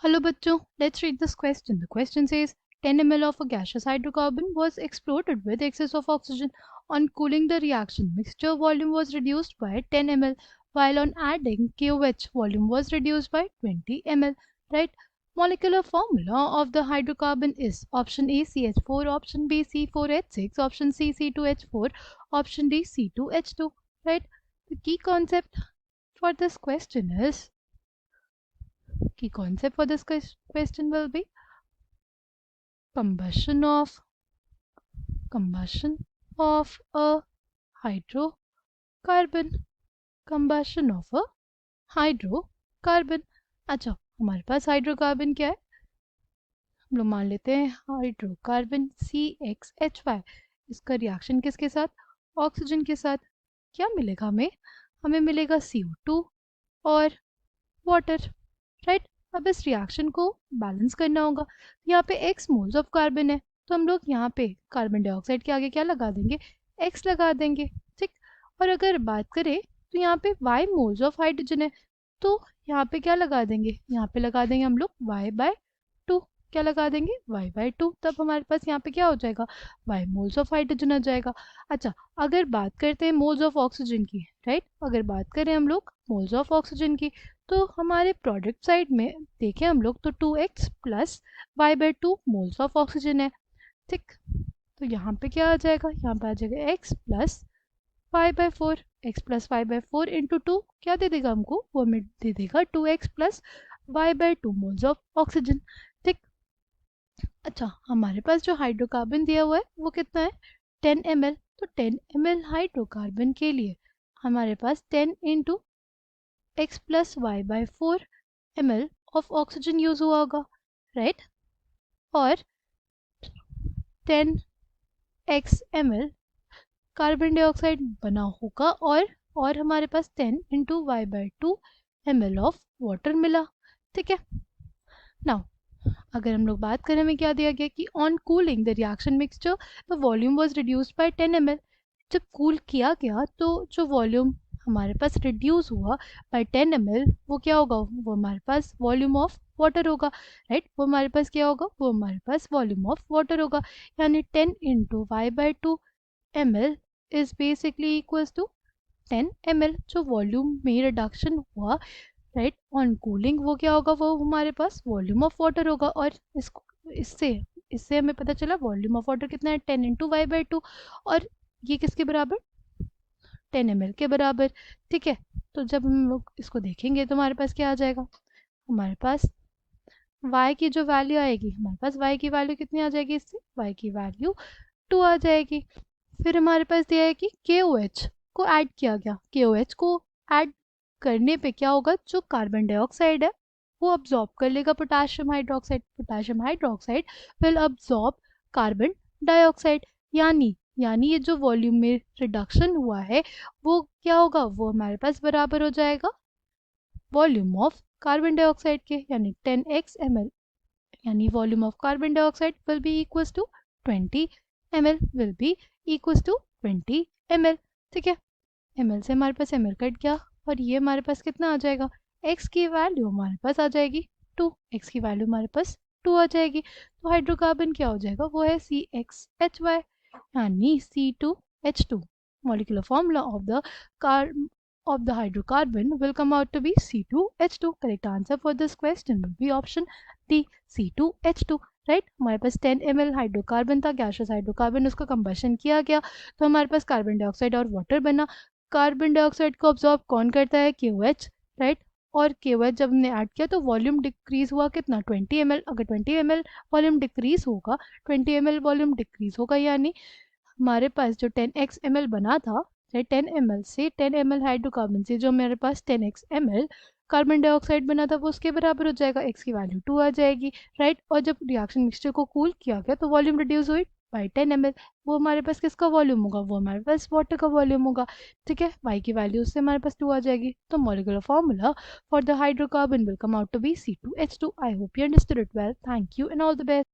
Hello bachcho, let's read this question. The question says 10 ml of a gaseous hydrocarbon was exploded with excess of oxygen. On cooling the reaction, mixture volume was reduced by 10 ml, while on adding KOH, volume was reduced by 20 ml. Right? Molecular formula of the hydrocarbon is option A CH4, option B C4H6, option C C2H4, option D C2H2. Right? The key concept for this question is key concept for this question will be combustion of a hydrocarbon combustion of a hydrocarbon. अच्छा, हमारे पास hydrocarbon क्या है, हम लोग मान लेते हैं hydrocarbon CXHY। इसका रिएक्शन किसके साथ, ऑक्सीजन के साथ। क्या मिलेगा हमें, हमें मिलेगा CO2 और वाटर। राइट, अब इस रिएक्शन को बैलेंस करना होगा। यहाँ पे x मोल्स ऑफ कार्बन है, तो हम लोग यहाँ पे कार्बन डाइऑक्साइड के आगे क्या लगा देंगे, x लगा देंगे। ठीक, और अगर बात करें तो यहाँ पे y मोल्स ऑफ हाइड्रोजन है, तो यहाँ पे क्या लगा देंगे, यहाँ पे लगा देंगे हम लोग y/2। क्या लगा देंगे, y/2। तब हमारे पास यहाँ पे क्या हो जाएगा, y मोल्स ऑफ हाइड्रोजन आ जाएगा। अच्छा, अगर बात करते हैं मोल्स ऑफ ऑक्सीजन की, राइट, अगर बात करें हम लोग मोल्स ऑफ ऑक्सीजन की, तो हमारे प्रोडक्ट साइड में देखें हम लोग तो 2x plus y/2 moles of oxygen है। ठीक, तो यहाँ पे क्या आ जाएगा, यहाँ पे आ जाएगा x plus y/4। x plus y/4 into 2 क्या दे देगा हमको, वो हमें दे देगा 2x plus y/2 moles of oxygen. ठीक, अच्छा, हमारे पास जो हाइड्रोकार्बन दिया हुआ है वो कितना है, 10 ml। तो 10 ml हाइड्रोकार्बन के लिए हमारे पास 10 into x plus y/4 ml of oxygen use हुआ होगा, राइट। और 10x ml कार्बन डाइऑक्साइड बना होगा, और हमारे पास 10 into y/2 ml of water मिला। ठीक है, नाउ अगर हम लोग बात करें, हमें क्या दिया गया कि on cooling the reaction mixture the volume was reduced by 10 ml। जब कूल किया गया तो जो वॉल्यूम हमारे पास रिड्यूस हुआ बाय 10 ml, वो क्या होगा, वो हमारे पास वॉल्यूम ऑफ वाटर होगा। राइट, वो हमारे पास क्या होगा, वो हमारे पास वॉल्यूम ऑफ वाटर होगा। यानी 10 into y/2 ml is basically equals to 10 ml। जो वॉल्यूम में रिडक्शन हुआ, राइट, ऑन कूलिंग, वो क्या होगा, वो हमारे पास वॉल्यूम ऑफ वाटर होगा। और इससे इससे हमें पता चला वॉल्यूम ऑफ वाटर कितना है, 10 इंटू y/2, और ये किसके बराबर, 10 ml के बराबर। ठीक है, तो जब हम लोग इसको देखेंगे तो हमारे पास क्या आ जाएगा, हमारे पास y की जो वैल्यू आएगी, हमारे पास y की वैल्यू कितनी आ जाएगी, इससे y की वैल्यू 2 आ जाएगी। फिर हमारे पास दिया है कि KOH को ऐड किया गया। KOH को ऐड करने पे क्या होगा, जो कार्बन डाइऑक्साइड है वो अब्जॉर्ब कर लेगा potassium hydroxide. Potassium hydroxide will absorb carbon dioxide. यानी ये जो वॉल्यूम में रिडक्शन हुआ है वो क्या होगा, वो हमारे पास बराबर हो जाएगा वॉल्यूम ऑफ कार्बन डाइऑक्साइड के, यानी 10x ml, यानी volume of carbon dioxide will be equals to 20 ml, will be equals to 20 ml। ठीक है, ml से हमारे पास ml कट गया, और ये हमारे पास कितना आ जाएगा, x की वैल्यू हमारे पास आ जाएगी 2। x की वैल्यू हमारे पास 2 आ जाएगी। तो हाइड्रोकार्बन क्या हो जाएगा, वो है CXHY, यानी C2H2। molecular formula of the hydrocarbon will come out to be C2H2. Correct answer for this question will be option D, C2H2। Right, हमारे पास 10 ml हाइड्रोकार्बन था, गैसियस हाइड्रोकार्बन, उसका कंबशन किया गया तो हमारे पास कार्बन डाइऑक्साइड और water बना। Carbon dioxide को ऑब्जॉर्ब कौन करता है, KOH। राइट, और KOH जब हमने ऐड किया तो वॉल्यूम डिक्रीज हुआ कितना, 20 ml। अगर 20 ml वॉल्यूम डिक्रीज होगा, 20 ml वॉल्यूम डिक्रीज होगा, यानी हमारे पास जो 10x ml बना था, 10 ml से 10 ml हाइड्रोकार्बन से जो हमारे पास 10x ml कार्बन डाइऑक्साइड बना था, वो उसके बराबर हो जाएगा, x की वैल्यू 2 आ जाएगी। राइट, और जब रिएक्शन मिक्सचर को कूल किया गया तो वॉल्यूम रिड्यूस हुई बाई 10 ml। वो हमारे पास किसका वॉल्यूम होगा, वो हमारे पास वाटर का वॉल्यूम होगा। ठीक है, y की वैल्यू उससे हमारे पास 2 आ जाएगी। तो molecular formula for the hydrocarbon will come out to be C2H2। I hope you understood it well. Thank you and all the best.